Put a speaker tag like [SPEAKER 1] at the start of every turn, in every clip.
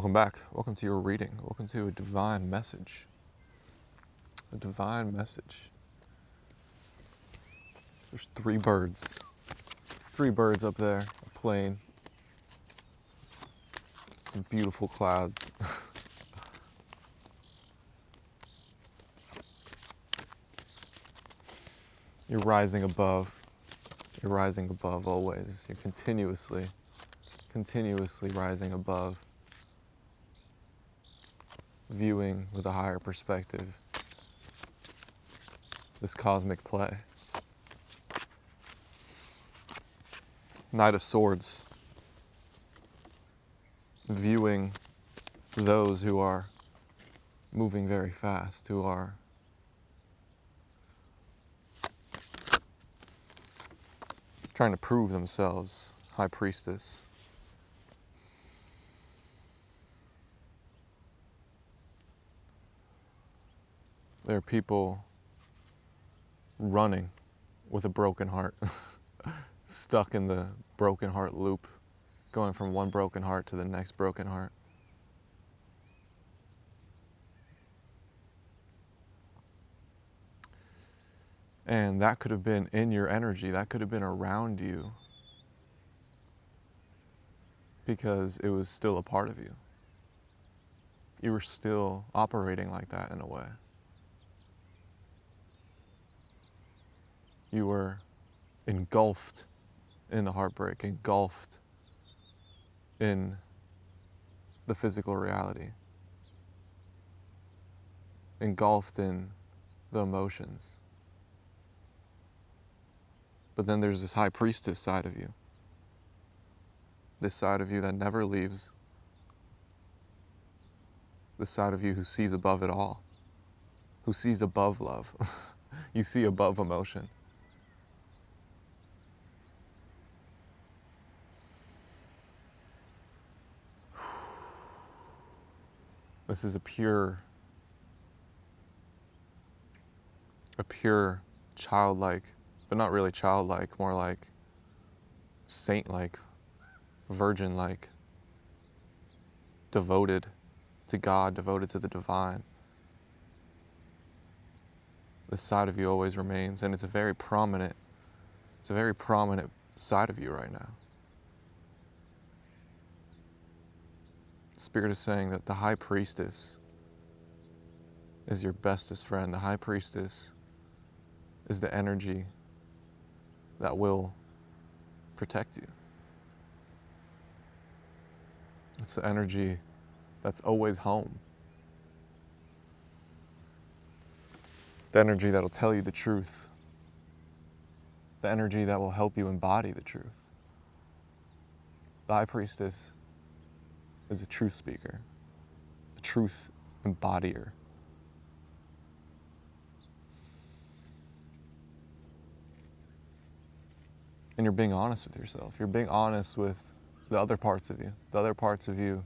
[SPEAKER 1] Welcome back. Welcome to your reading. Welcome to a divine message. A divine message. There's three birds. Three birds up there, a plane. Some beautiful clouds. You're rising above. You're rising above always. You're continuously rising above. Viewing with a higher perspective this cosmic play. Knight of Swords, viewing those who are moving very fast, who are trying to prove themselves. High Priestess. There are people running with a broken heart, stuck in the broken heart loop, going from one broken heart to the next broken heart. And that could have been in your energy, that could have been around you, because it was still a part of you. You were still operating like that in a way. You were engulfed in the heartbreak, engulfed in the physical reality, engulfed in the emotions. But then there's this High Priestess side of you, this side of you that never leaves, this side of you who sees above it all, who sees above love. You see above emotion. This is a pure childlike, but not really childlike, more like saint-like, virgin-like, devoted to God, devoted to the divine. This side of you always remains, and it's a very prominent side of you right now. Spirit is saying that the High Priestess is your bestest friend. The High Priestess is the energy that will protect you. It's the energy that's always home. The energy that'll tell you the truth. The energy that will help you embody the truth. The High Priestess is a truth speaker, a truth embodier. And you're being honest with yourself. You're being honest with the other parts of you,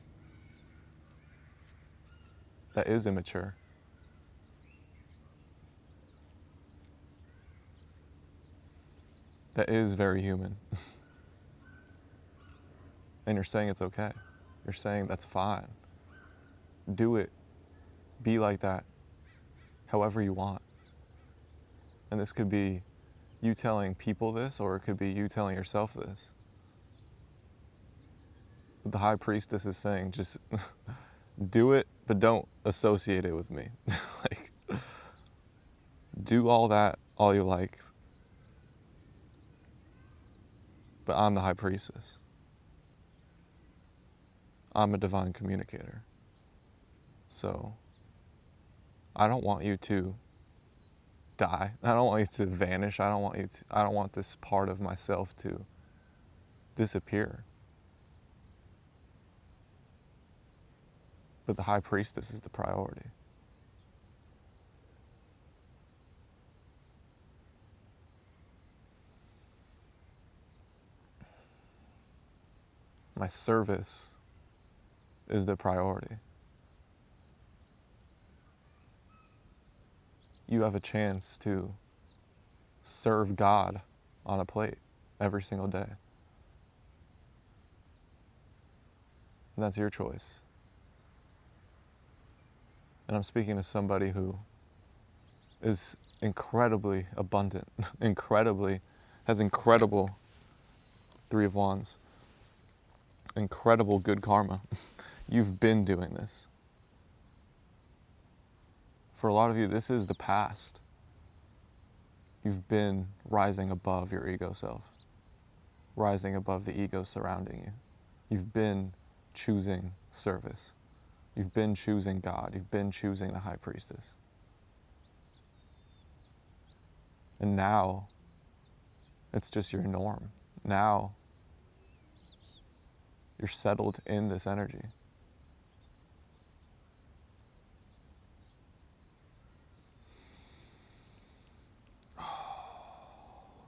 [SPEAKER 1] that is immature. That is very human. And you're saying it's okay. You're saying that's fine. Do it. Be like that however you want. And this could be you telling people this, or it could be you telling yourself this. But the High Priestess is saying, just do it, but don't associate it with me. Like, do all that all you like. But I'm the High Priestess. I'm a divine communicator. So I don't want you to die. I don't want you to vanish. I don't want this part of myself to disappear. But the High Priestess is the priority. My service is the priority. You have a chance to serve God on a plate every single day. And that's your choice. And I'm speaking to somebody who is incredibly abundant, has incredible Three of Wands, incredible good karma. You've been doing this. For a lot of you, this is the past. You've been rising above your ego self, rising above the ego surrounding you. You've been choosing service. You've been choosing God. You've been choosing the high priestess. And now, it's just your norm. Now, you're settled in this energy.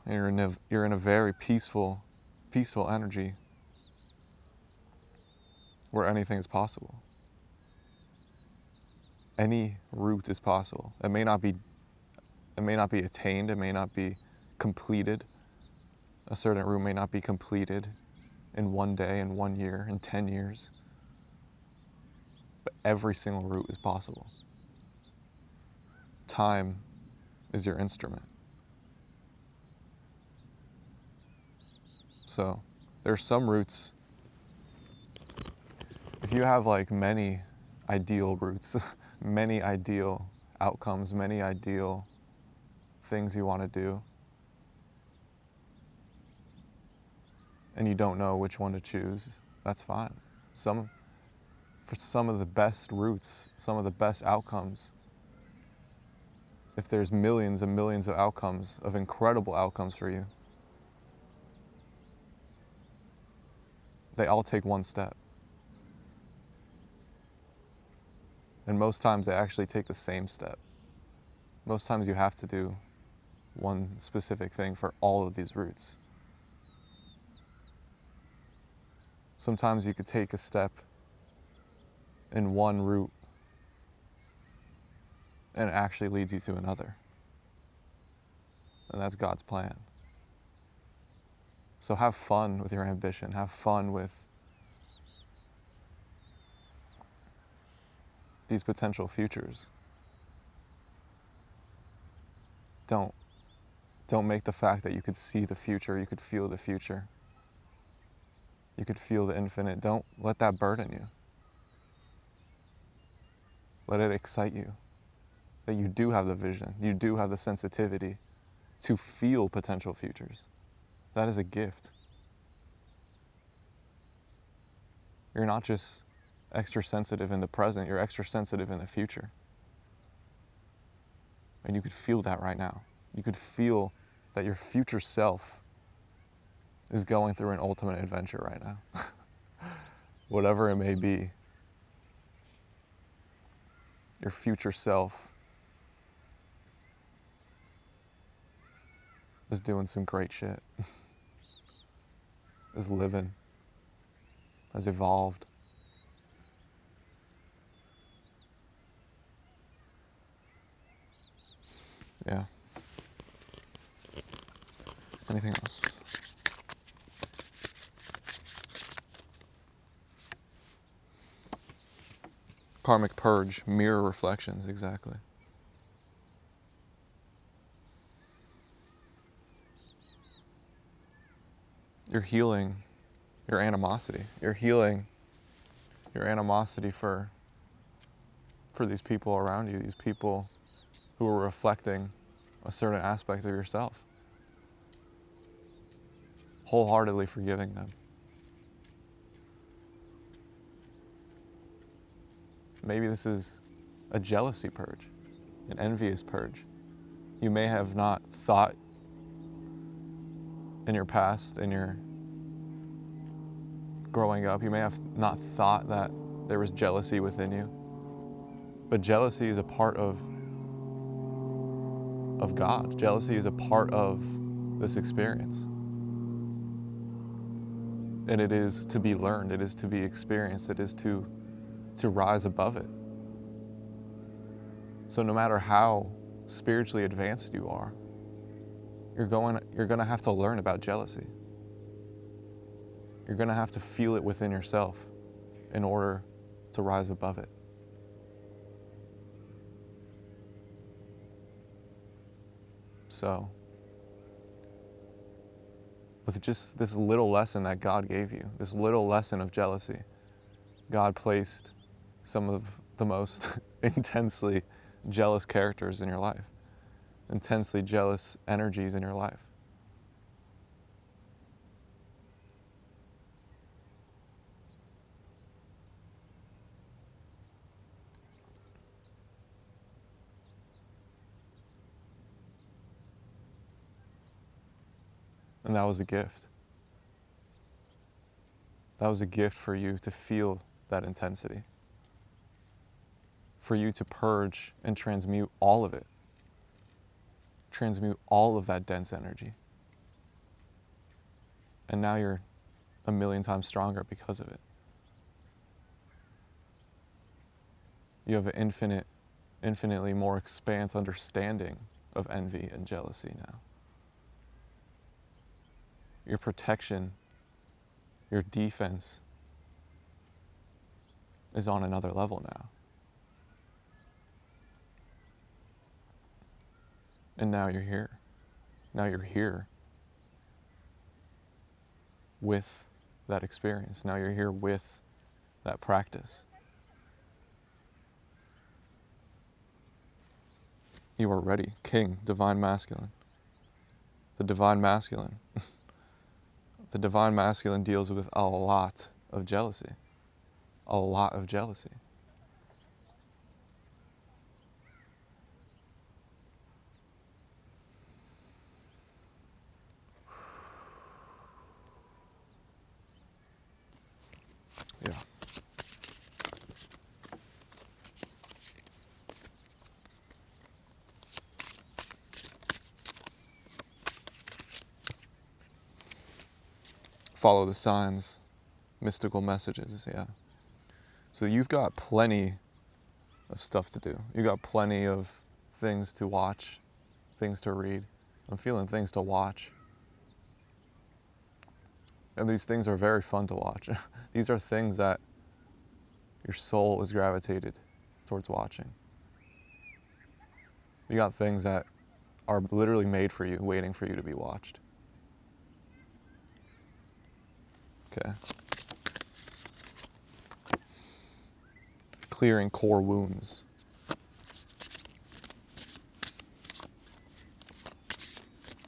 [SPEAKER 1] You're in a very peaceful energy where anything is possible. Any route is possible. It may not be attained, it may not be completed. A certain route may not be completed in one day, in 1 year, in 10 years. But every single route is possible. Time is your instrument. So there are some routes, if you have like many ideal routes, many ideal outcomes, many ideal things you want to do, and you don't know which one to choose, that's fine. For some of the best routes, some of the best outcomes, if there's millions and millions of outcomes, of incredible outcomes for you, they all take one step. And most times they actually take the same step. Most times you have to do one specific thing for all of these routes. Sometimes you could take a step in one route and it actually leads you to another. And that's God's plan. So have fun with your ambition. Have fun with these potential futures. Don't make the fact that you could see the future, you could feel the future, you could feel the infinite. Don't let that burden you. Let it excite you. That you do have the vision, you do have the sensitivity to feel potential futures. That is a gift. You're not just extra sensitive in the present, you're extra sensitive in the future. And you could feel that right now. You could feel that your future self is going through an ultimate adventure right now. Whatever it may be, your future self is doing some great shit. Is living, has evolved. Yeah. Anything else? Karmic purge, mirror reflections, exactly. You're healing your animosity. You're healing your animosity for these people around you, these people who are reflecting a certain aspect of yourself. Wholeheartedly forgiving them. Maybe this is a jealousy purge, an envious purge. You may have not thought in your past, in your growing up, you may have not thought that there was jealousy within you. But jealousy is a part of God. Jealousy is a part of this experience. And it is to be learned, it is to be experienced, it is to rise above it. So no matter how spiritually advanced you are, you're going to have to learn about jealousy. You're going to have to feel it within yourself in order to rise above it. So, with just this little lesson that God gave you, this little lesson of jealousy, God placed some of the most intensely jealous characters in your life, intensely jealous energies in your life. And that was a gift. That was a gift for you to feel that intensity, for you to purge and transmute all of it, transmute all of that dense energy. And now you're a million times stronger because of it. You have an infinitely more expansive understanding of envy and jealousy now. Your protection, your defense is on another level now. And now you're here. Now you're here with that experience. Now you're here with that practice. You are ready. King, divine masculine. The divine masculine. The divine masculine deals with a lot of jealousy. A lot of jealousy. Yeah. Follow the signs, mystical messages, yeah. So you've got plenty of stuff to do. You've got plenty of things to watch, things to read. I'm feeling things to watch. And these things are very fun to watch. These are things that your soul is gravitated towards watching. You got things that are literally made for you, waiting for you to be watched. Okay. Clearing core wounds.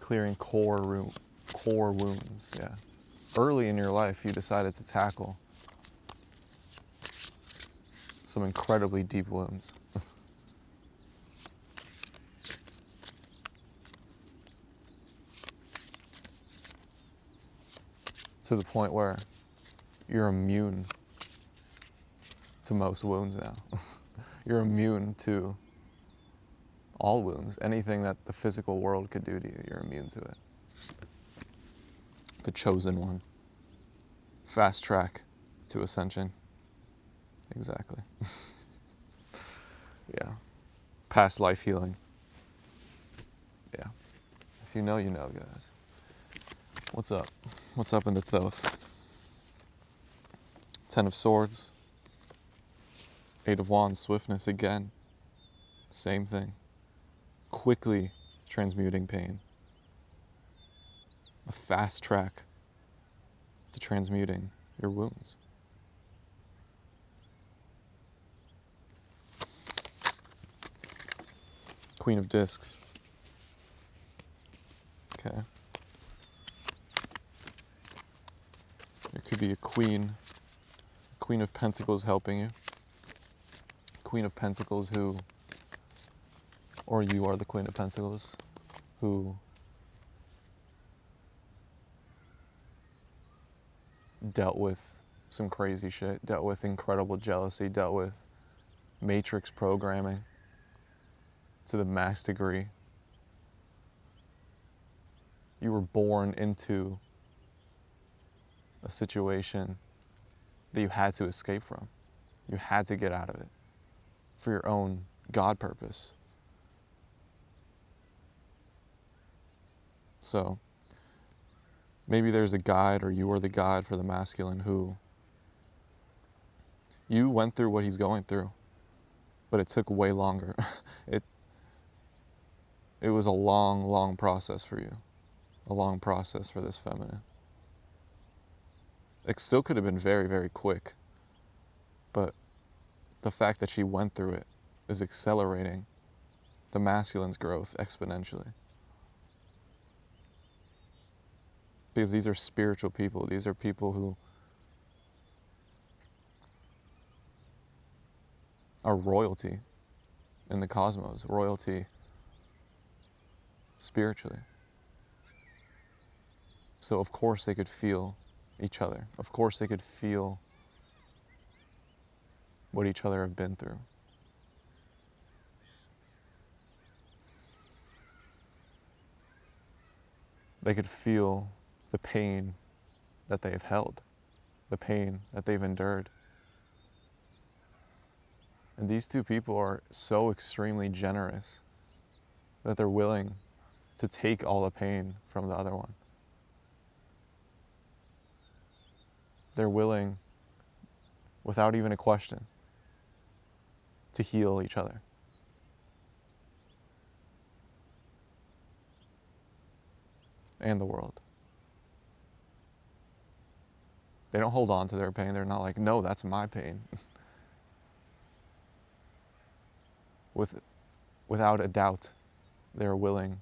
[SPEAKER 1] Clearing core wounds, yeah. Early in your life, you decided to tackle some incredibly deep wounds. To the point where you're immune to most wounds now. You're immune to all wounds. Anything that the physical world could do to you, you're immune to it. The chosen one. Fast track to ascension. Exactly. Yeah. Past life healing. Yeah. If you know, you know, guys. What's up? What's up in the Thoth? 10 of Swords. 8 of Wands, swiftness again. Same thing. Quickly transmuting pain. A fast track to transmuting your wounds. Queen of Discs. Okay. There could be a Queen of Pentacles helping you. Queen of Pentacles who, or you are the Queen of Pentacles, who dealt with some crazy shit, dealt with incredible jealousy, dealt with matrix programming to the max degree. You were born into a situation that you had to escape from. You had to get out of it for your own God purpose. So maybe there's a guide, or you are the guide for the masculine who you went through what he's going through, but it took way longer. It was a long, long process for you. A long process for this feminine. It still could have been very, very quick. But the fact that she went through it is accelerating the masculine's growth exponentially. Because these are spiritual people. These are people who are royalty in the cosmos, royalty spiritually. So of course they could feel each other. Of course they could feel what each other have been through. They could feel the pain that they have held, the pain that they've endured. And these two people are so extremely generous that they're willing to take all the pain from the other one. They're willing, without even a question, to heal each other. And the world. They don't hold on to their pain. They're not like, no, that's my pain. Without a doubt, they're willing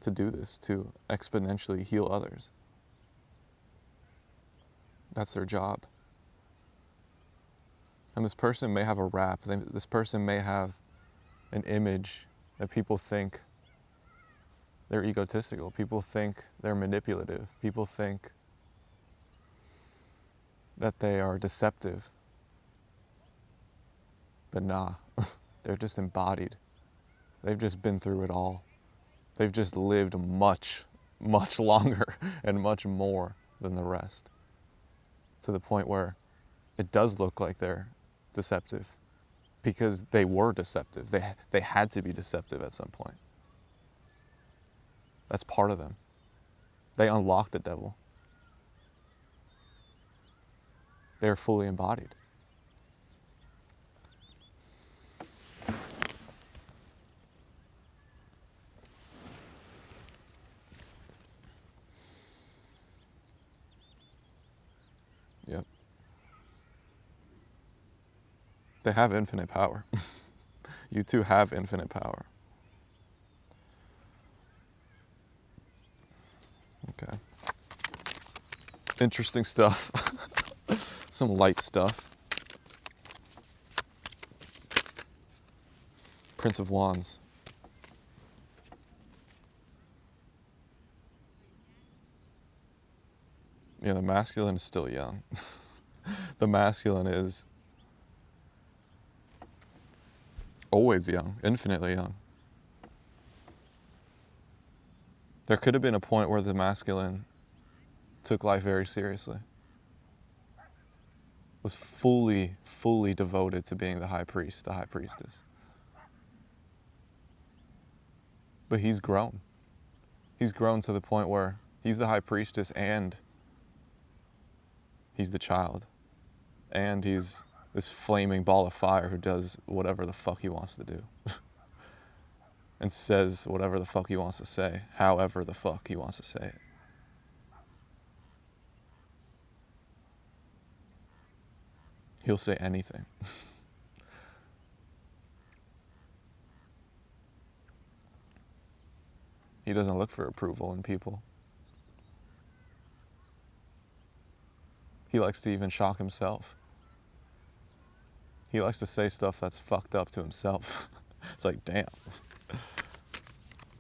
[SPEAKER 1] to do this, to exponentially heal others. That's their job. And this person may have a rap. This person may have an image that people think they're egotistical. People think they're manipulative. People think that they are deceptive. But nah, they're just embodied. They've just been through it all. They've just lived much, much longer and much more than the rest. To the point where it does look like they're deceptive because they were deceptive. They had to be deceptive at some point. That's part of them. They unlocked the devil. They're fully embodied. Yep. They have infinite power. You two have infinite power. Okay. Interesting stuff. Some light stuff. Prince of Wands. Yeah, the masculine is still young. The masculine is always young, infinitely young. There could have been a point where the masculine took life very seriously. Was fully devoted to being the high priest, the high priestess. But he's grown. He's grown to the point where he's the high priestess and he's the child. And he's this flaming ball of fire who does whatever the fuck he wants to do. And says whatever the fuck he wants to say, however the fuck he wants to say it. He'll say anything. He doesn't look for approval in people. He likes to even shock himself. He likes to say stuff that's fucked up to himself. It's like, damn.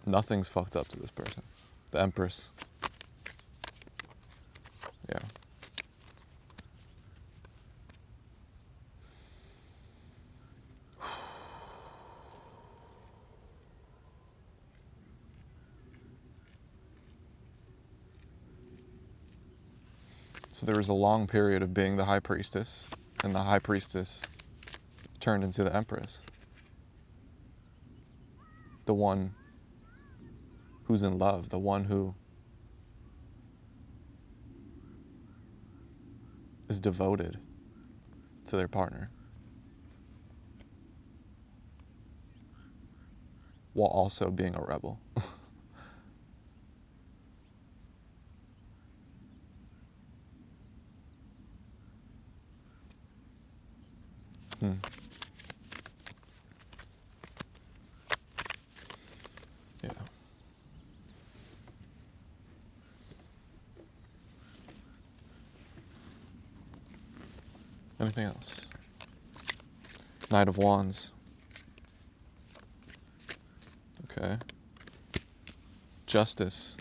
[SPEAKER 1] Nothing's fucked up to this person. The Empress. Yeah. So there was a long period of being the high priestess, and the high priestess turned into the Empress. The one who's in love, the one who is devoted to their partner. while also being a rebel. Hmm. Yeah. Anything else? Knight of Wands. Okay. Justice.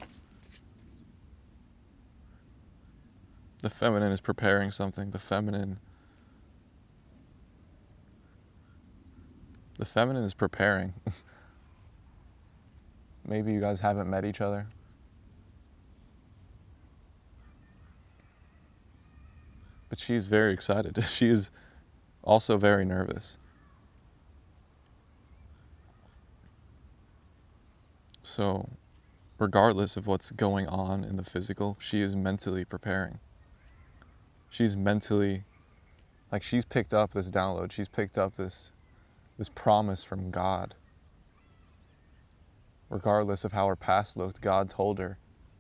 [SPEAKER 1] The feminine is preparing something. The feminine is preparing. Maybe you guys haven't met each other. But she's very excited. She is also very nervous. So, regardless of what's going on in the physical, she is mentally preparing. She's mentally, like, she's picked up this download. She's picked up this promise from God. Regardless of how her past looked, God told her,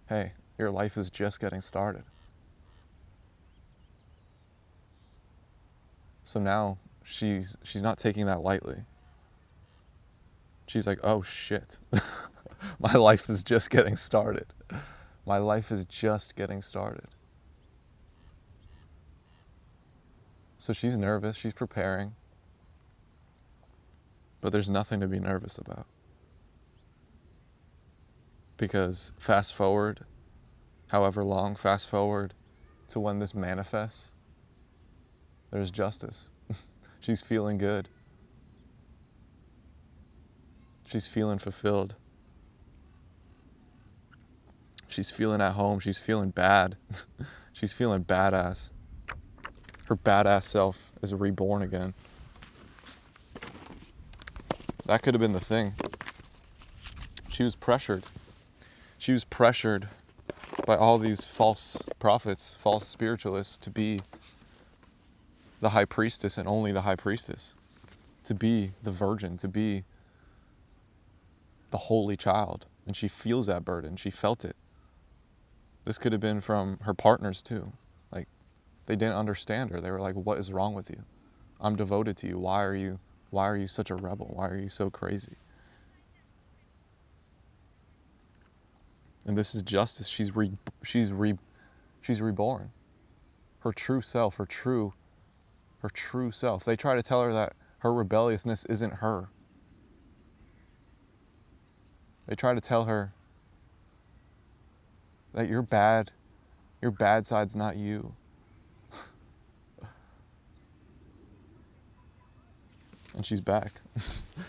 [SPEAKER 1] hey, your life is just getting started. So now she's not taking that lightly. She's like, oh shit, my life is just getting started. My life is just getting started. So she's nervous, she's preparing, but there's nothing to be nervous about. Because fast forward, however long, fast forward to when this manifests, there's justice. She's feeling good. She's feeling fulfilled. She's feeling at home. She's feeling bad. She's feeling badass. Her badass self is reborn again. That could have been the thing. She was pressured. She was pressured by all these false prophets, false spiritualists to be the high priestess and only the high priestess. To be the virgin, to be the holy child. And she feels that burden. She felt it. This could have been from her partners too. Like, they didn't understand her. They were like, what is wrong with you? I'm devoted to you. Why are you such a rebel? Why are you so crazy? And this is justice. She's reborn. Her true self, her true self. They try to tell her that her rebelliousness isn't her. They try to tell her that your bad side's not you. And she's back.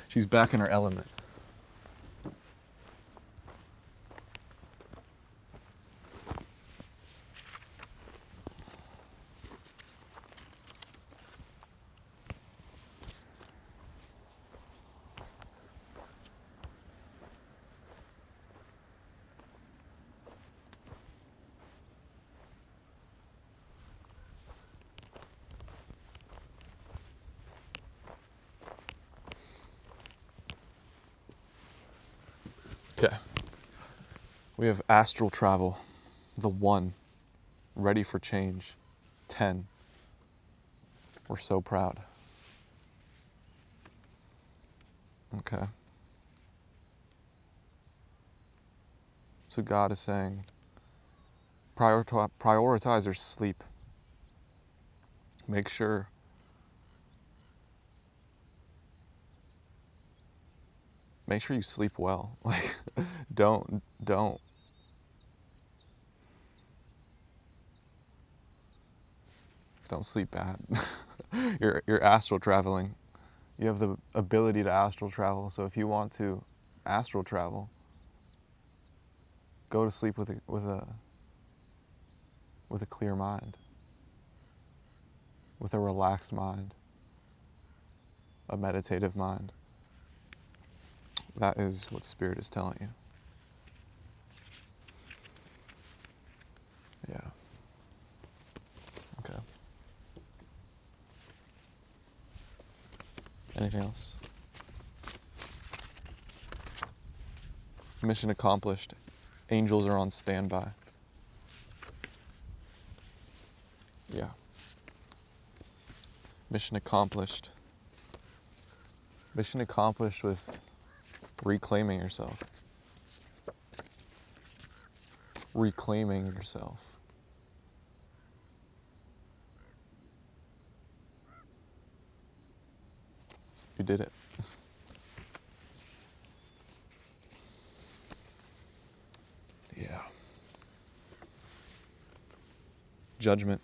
[SPEAKER 1] She's back in her element. Okay. We have astral travel, the 1, ready for change, 10. We're so proud. Okay. So God is saying, prioritize your sleep. Make sure you sleep well. Like, don't sleep bad. You're astral traveling. You have the ability to astral travel. So if you want to astral travel, go to sleep with a clear mind, with a relaxed mind, a meditative mind. That is what Spirit is telling you. Yeah. Okay. Anything else? Mission accomplished. Angels are on standby. Yeah. Mission accomplished. Mission accomplished with reclaiming yourself. Reclaiming yourself. You did it. Yeah. Judgment.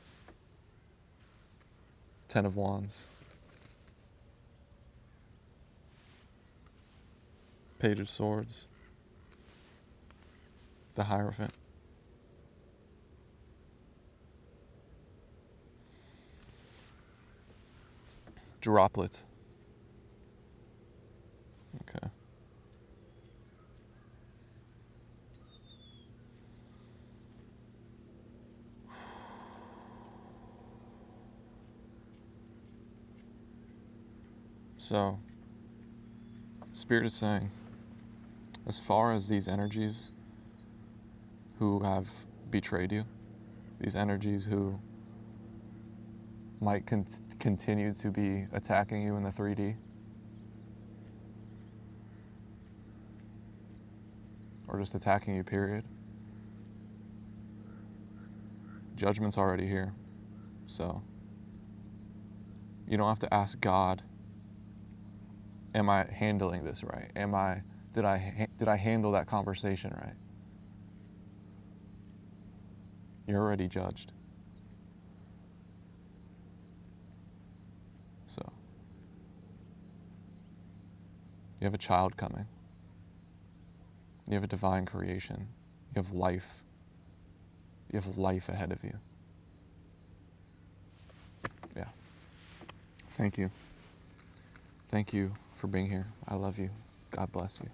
[SPEAKER 1] 10 of Wands. Page of Swords. The Hierophant. Droplet. Okay. So, Spirit is saying, as far as these energies who have betrayed you, these energies who might continue to be attacking you in the 3D, or just attacking you, period. Judgment's already here. So, you don't have to ask God, am I handling this right? Did I handle that conversation right? You're already judged. So, you have a child coming. You have a divine creation. You have life. You have life ahead of you. Yeah. Thank you. Thank you for being here. I love you. God bless you.